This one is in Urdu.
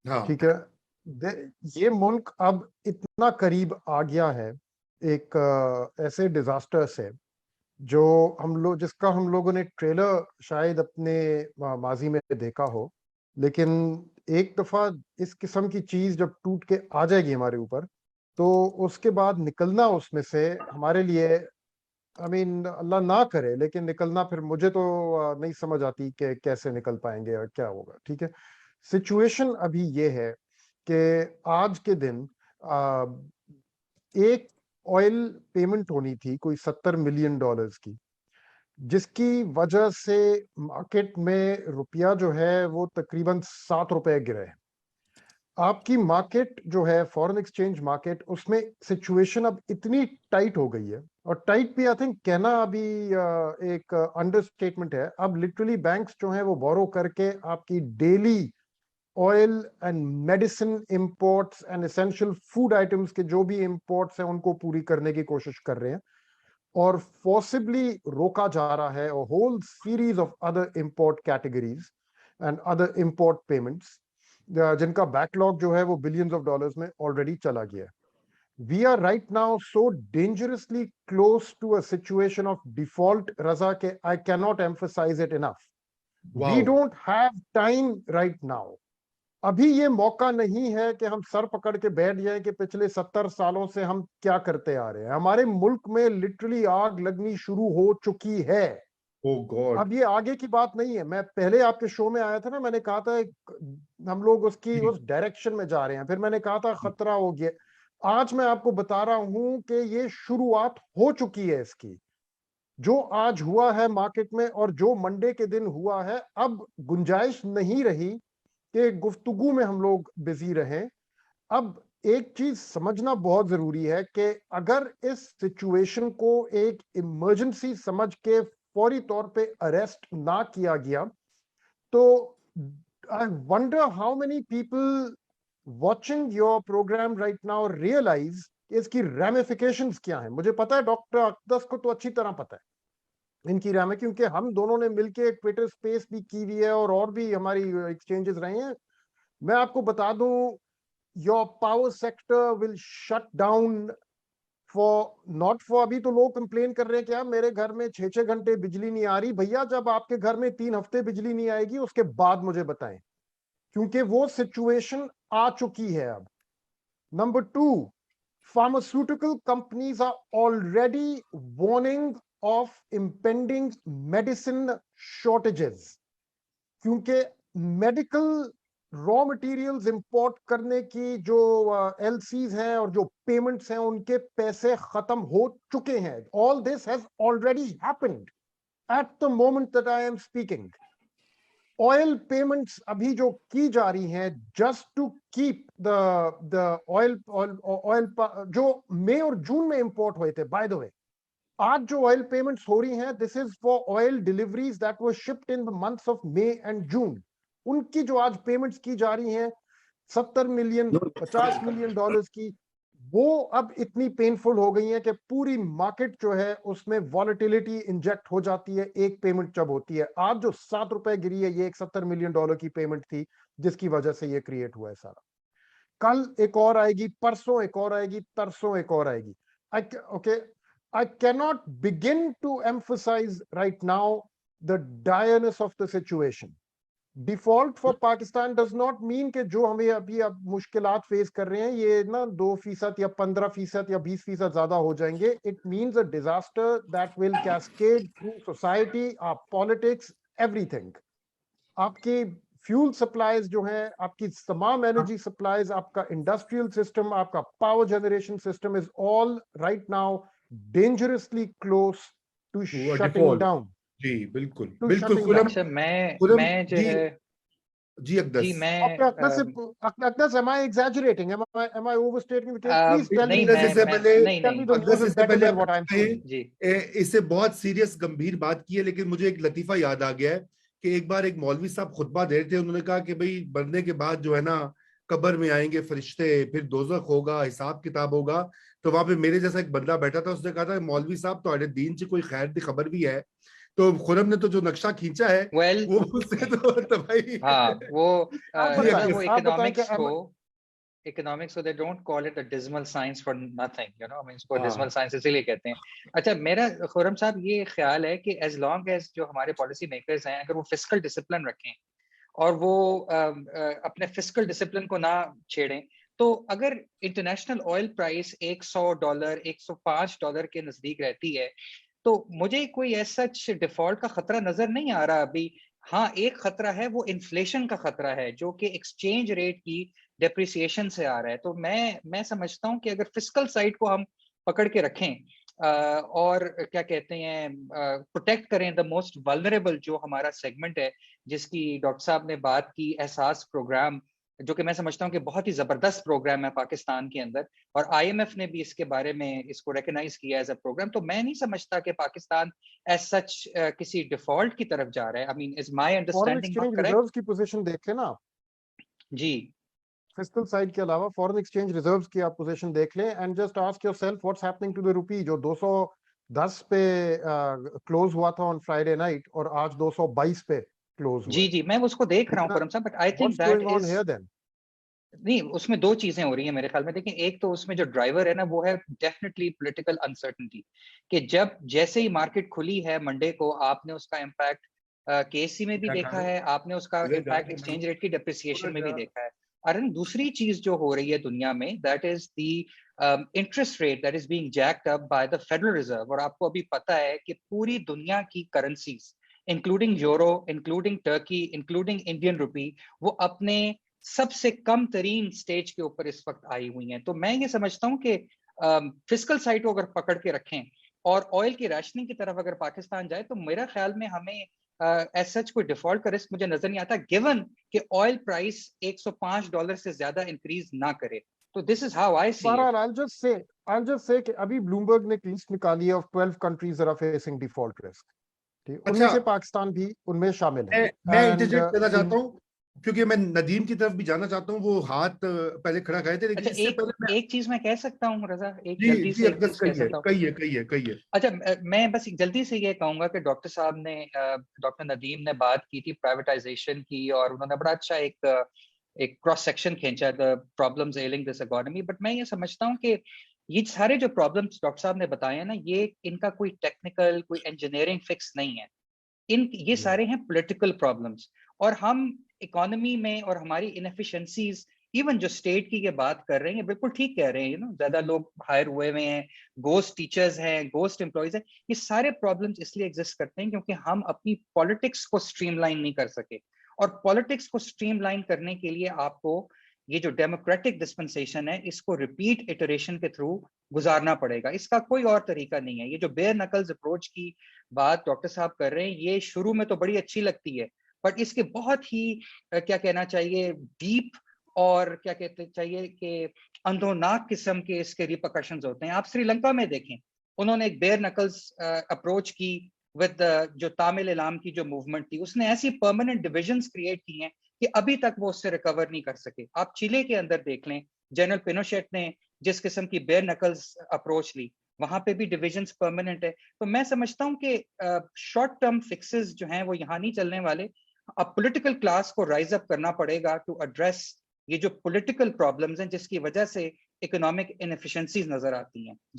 ہاں ٹھیک ہے. یہ ملک اب اتنا قریب آ گیا ہے ایک ایسے ڈیزاسٹر سے جو جس کا ہم لوگوں نے ٹریلر شاید اپنے ماضی میں دیکھا ہو، لیکن ایک دفعہ اس قسم کی چیز جب ٹوٹ کے آ جائے گی ہمارے اوپر، تو اس کے بعد نکلنا اس میں سے ہمارے لیے، اللہ نہ کرے، لیکن نکلنا پھر مجھے تو نہیں سمجھ آتی کہ کیسے نکل پائیں گے اور کیا ہوگا. ٹھیک ہے. سچویشن ابھی یہ ہے کہ آج کے دن ایک آئل پیمنٹ ہونی تھی کوئی $70 ملین کی، جس کی وجہ سے مارکیٹ میں روپیہ جو ہے وہ تقریباً $7 گرے. آپ کی مارکیٹ جو ہے فورن ایکسچینج مارکیٹ، اس میں سچویشن اب اتنی ٹائٹ ہو گئی ہے، اور ٹائٹ بھی آئی تھنک کہنا ابھی ایک انڈر اسٹیٹمنٹ ہے. اب لٹرلی بینکس جو ہیں وہ بورو کر کے آپ کی daily oil and medicine imports and essential food items کے جو بھی امپورٹس ہیں ان کو پوری کرنے کی کوشش کر رہے ہیں، اور فورسبلی روکا جا رہا ہے whole series of other import categories and other import payments, جن کا بیک لاگ جو ہے وہ بلینز آف ڈالرز میں آلریڈی چلا گیا ہے. We are right now so dangerously close to a situation of default, Raza, ke I cannot emphasize it enough. We wow don't have time right now. ابھی یہ موقع نہیں ہے کہ ہم سر پکڑ کے بیٹھ جائیں کہ پچھلے 70 سالوں سے ہم کیا کرتے آ رہے ہیں. ہمارے ملک میں لٹرلی آگ لگنی شروع ہو چکی ہے. او گاڈ. اب یہ آگے کی بات نہیں ہے. میں پہلے آپ کے شو میں آیا تھا نا، میں نے کہا تھا ہم لوگ اس ڈائریکشن میں جا رہے ہیں، پھر میں نے کہا تھا خطرہ ہو گیا. آج میں آپ کو بتا رہا ہوں کہ یہ شروعات ہو چکی ہے اس کی. جو آج ہوا ہے مارکیٹ میں اور جو منڈے کے دن ہوا ہے، اب گنجائش نہیں رہی کہ گفتگو میں ہم لوگ بزی رہیں. اب ایک چیز سمجھنا بہت ضروری ہے کہ اگر اس سچویشن کو ایک ایمرجنسی سمجھ کے فوری طور پہ اریسٹ نہ کیا گیا تو I wonder how many people watching your program right now realize اس کی ramifications کیا ہیں. مجھے پتا ہے ڈاکٹر اقدس کو تو اچھی طرح پتا ہے ان کی رام ہے، کیونکہ ہم دونوں نے مل کے ٹویٹر اسپیس بھی کی ہوئی ہے اور بھی ہماری ایکسچینجز رہے ہیں. میں آپ کو بتا دوں your power sector will shut down not for ابھی تو لوگ کمپلین کر رہے ہیں کہ یار میرے گھر میں 6 گھنٹے بجلی نہیں آ رہی. بھیا جب آپ کے گھر میں 3 ہفتے بجلی نہیں آئے گی اس کے بعد مجھے بتائیں، کیونکہ وہ سچویشن آ چکی ہے اب. Number 2، pharmaceutical companies are already warning of impending medicine shortages، کیونکہ میڈیکل را مٹیریلز امپورٹ کرنے کی جو ایل سیز ہیں اور جو پیمنٹس ہیں ان کے پیسے ختم ہو چکے ہیں. All this has already happened at the moment that I am speaking. Oil payments ابھی جو کی جا رہی ہیں just to keep the oil جو مئی اور جون میں امپورٹ ہوئے تھے. بائی دا وے آج جو آئل پیمنٹس ہو رہی ہیں this is for oil deliveries that were shipped in the months of May and June. ان کی جو آج پیمنٹس کی جا رہی ہیں 70 ملین $50 ملین کی، وہ اب اتنی پینفل ہو گئی ہیں کہ پوری مارکیٹ جو ہے اس میں والیٹیلیٹی انجیکٹ ہو جاتی ہے ایک پیمنٹ جب ہوتی ہے. آج جو $7 گری ہے یہ ایک $70 ملین کی پیمنٹ تھی جس کی وجہ سے یہ کریٹ ہوا ہے سارا. کل ایک اور آئے گی، پرسوں ایک اور آئے گی، ترسوں ایک اور آئے گی. Okay, I cannot begin to emphasize right now the direness of the situation. Default for Pakistan does not mean کہ جو ہمیں ابھی اب مشکلات فیس کر رہے ہیں یہ نا 2% یا 15% یا 20% زیادہ ہو جائیں گے. It means a disaster that will cascade through society, politics, everything. آپ کی فیول سپلائیز جو ہیں، آپ کی تمام انرجی سپلائیز، آپ کا انڈسٹریل سسٹم، آپ کا power generation system is all right now dangerously close to shutting down. جی بالکل بالکل. اچھا میں جو ہے جی اقدس، جی میں Aqdas, am I exaggerating? Am I overstating the case? Please tell me. اقدس اس سے پہلے what I'm saying. اس سے بہت سیریس گمبھیر بات کی ہے، لیکن مجھے ایک لطیفہ یاد آ گیا ہے کہ ایک بار ایک مولوی صاحب خطبہ دے رہے تھے. انہوں نے کہا کہ بھئی مرنے کے بعد جو ہے نا قبر میں آئیں گے فرشتے، پھر دوزخ ہوگا، حساب کتاب ہوگا. تو وہاں پہ میرے جیسا ایک بندہ بیٹھا تھا، اس نے کہا تھا مولوی صاحب تہاڈے دین چ کوئی خیر دی خبر بھی ہے؟ تو خرم نے تو جو نقشہ کھینچا ہے وہ اس سے تو تباہی. ہاں وہ economics so they don't call it a dismal science for nothing, you know, I mean اس کو dismal science اسی لیے کہتے ہیں. اچھا میرا خرم صاحب یہ خیال ہے کہ as long as جو ہمارے پالیسی میکرز ہیں اگر وہ فسکل ڈسپلن رکھیں اور وہ اپنے فسکل ڈسپلن کو نہ چھیڑیں, تو اگر انٹرنیشنل آئل پرائس $100 $105 کے نزدیک رہتی ہے تو مجھے کوئی ایسا ڈیفالٹ کا خطرہ نظر نہیں آ رہا ابھی. ہاں ایک خطرہ ہے, وہ انفلیشن کا خطرہ ہے جو کہ ایکسچینج ریٹ کی ڈیپریسیشن سے آ رہا ہے. تو میں سمجھتا ہوں کہ اگر فسکل سائڈ کو ہم پکڑ کے رکھیں اور کیا کہتے ہیں پروٹیکٹ کریں دا موسٹ ولنریبل جو ہمارا سیگمنٹ ہے, جس کی ڈاکٹر صاحب نے بات کی, احساس پروگرام, جو کہ میں سمجھتا ہوں کہ بہت ہی زبردست پروگرام ہے پاکستان کے اندر, اور آئی ایم ایف نے بھی اس کے بارے میں اس کو ریکگنائز کیا ایز اے پروگرام. تو میں نہیں سمجھتا کہ پاکستان ایز سچ کسی ڈیفالٹ کی طرف جا رہا ہے. آئی مین از مائی انڈرسٹینڈنگ ریزروز کی پوزیشن دیکھیں نا جی, فسکل سائڈ کے علاوہ فورن ایکسچینج ریزروز کی آپ پوزیشن دیکھ لیں and just ask yourself what's happening to the rupee, جو 210 پہ کلوز ہوا تھا آن فرائیڈے نائٹ اور آج 222 پہ کلوز ہوا. جی میں اس کو دیکھ رہا ہوں خرم صاحب, but I think that is نہیں, اس میں دو چیزیں ہو رہی ہیں میرے خیال میں. دیکھیں ایک تو اس میں جو ڈرائیور ہے نا وہ ہے ڈیفینیٹلی پولیٹیکل انسرٹنٹی, کہ جب جیسے ہی مارکیٹ کھلی ہے منڈے کو آپ نے اس کا امپیکٹ KC میں بھی دیکھا ہے, آپ نے اس کا امپیکٹ ایکسچینج ریٹ کی ڈیپریسیشن میں بھی دیکھا ہے. اور دوسری چیز جو ہو رہی ہے دنیا میں that is the interest rate that is being jagged up by the federal reserve. اور آپ کو ابھی پتا ہے کہ پوری دنیا کی currencies including euro, including Turkey, including Indian rupee, وہ اپنے سب سے کم ترین سٹیج کے اوپر اس وقت آئی ہوئی ہیں. تو میں یہ سمجھتا ہوں کہ فسکل سائٹ کو اگر پکڑ کے رکھیں اور آئل کی ریشننگ کی طرف اگر پاکستان جائے تو میرا خیال میں ہمیں ایز سچ کوئی ڈیفالٹ کا رسک مجھے نظر نہیں آتا, گیون کہ آئل پرائس $105 سے زیادہ انکریز نہ کرے. تو this is how I see it. I'll just say کہ ابھی بلومبرگ نے ایک لسٹ نکالی ہے of 12 countries that are facing default risk. ان میں سے پاکستان بھی ان میں شامل ہے. میں انٹرجیکٹ کرنا چاہتا ہوں کیونکہ میں ندیم کی طرف بھی جانا چاہتا ہوں, وہ ہاتھ پہلے کھڑا کرے تھے, لیکن اس سے پہلے ایک چیز میں کہہ سکتا ہوں رضا, ایک جلدی سے ایک چیز کہہ سکتا ہوں. کہیے. اچھا میں بس جلدی سے یہ کہوں گا کہ ڈاکٹر صاحب نے, ڈاکٹر ندیم نے بات کی تھی پرائیویٹائزیشن کی, اور انہوں نے بڑا اچھا ایک کراس سیکشن کھینچا the problems ailing this economy. But میں یہ سمجھتا ہوں کہ یہ سارے جو پرابلمس ڈاکٹر صاحب نے بتائے ہیں نا, یہ ان کا کوئی ٹیکنیکل کوئی انجینئرنگ فکس نہیں ہے, یہ سارے ہیں پولیٹیکل پرابلمس. اور ہم اکانومی میں اور ہماری انیفیشنسیز, ایون جو اسٹیٹ کی یہ بات کر رہے ہیں بالکل ٹھیک کہہ رہے ہیں, زیادہ لوگ ہائر ہوئے ہوئے ہیں, گھوسٹ ٹیچرز ہیں, گھوسٹ امپلائیز ہیں, یہ سارے پرابلمس اس لیے ایگزسٹ کرتے ہیں کیونکہ ہم اپنی پالیٹکس کو اسٹریم لائن نہیں کر سکے. اور پالیٹکس کو اسٹریم لائن کرنے کے لیے آپ کو یہ جو ڈیموکریٹک ڈسپنسیشن ہے اس کو ریپیٹ ایٹریشن کے تھرو گزارنا پڑے گا. اس کا کوئی اور طریقہ نہیں ہے. یہ جو بیر نکلز اپروچ کی بات ڈاکٹر صاحب کر رہے ہیں, یہ شروع میں تو بڑی اچھی لگتی ہے, بٹ اس کے بہت ہی کیا کہنا چاہیے ڈیپ اور کیا کہتے چاہیے کہ اندھوناک قسم کے اس کے ریپرکشنز ہوتے ہیں. آپ سری لنکا میں دیکھیں, انہوں نے ایک بیر نکلز اپروچ کی ود جو تامل علام کی جو موومنٹ تھی, اس نے ایسی پرماننٹ ڈویژنز کریٹ کی ہیں کہ ابھی تک وہ اس سے ریکور نہیں کر سکے. آپ چیلے کے اندر دیکھ لیں, جنرل پینوشیٹ نے جس قسم کی بیر نکلز اپروچ لی, وہاں پہ بھی ڈویژنز پرماننٹ ہے. تو میں سمجھتا ہوں کہ شارٹ ٹرم فکسز جو ہیں وہ یہاں نہیں چلنے والے. اب پولیٹیکل کلاس کو رائز اپ کرنا پڑے گا ٹو ایڈریس یہ جو پولیٹیکل پرابلمز ہیں جس کی وجہ سے اکنامک انیفیشنسیز نظر آتی ہیں. جی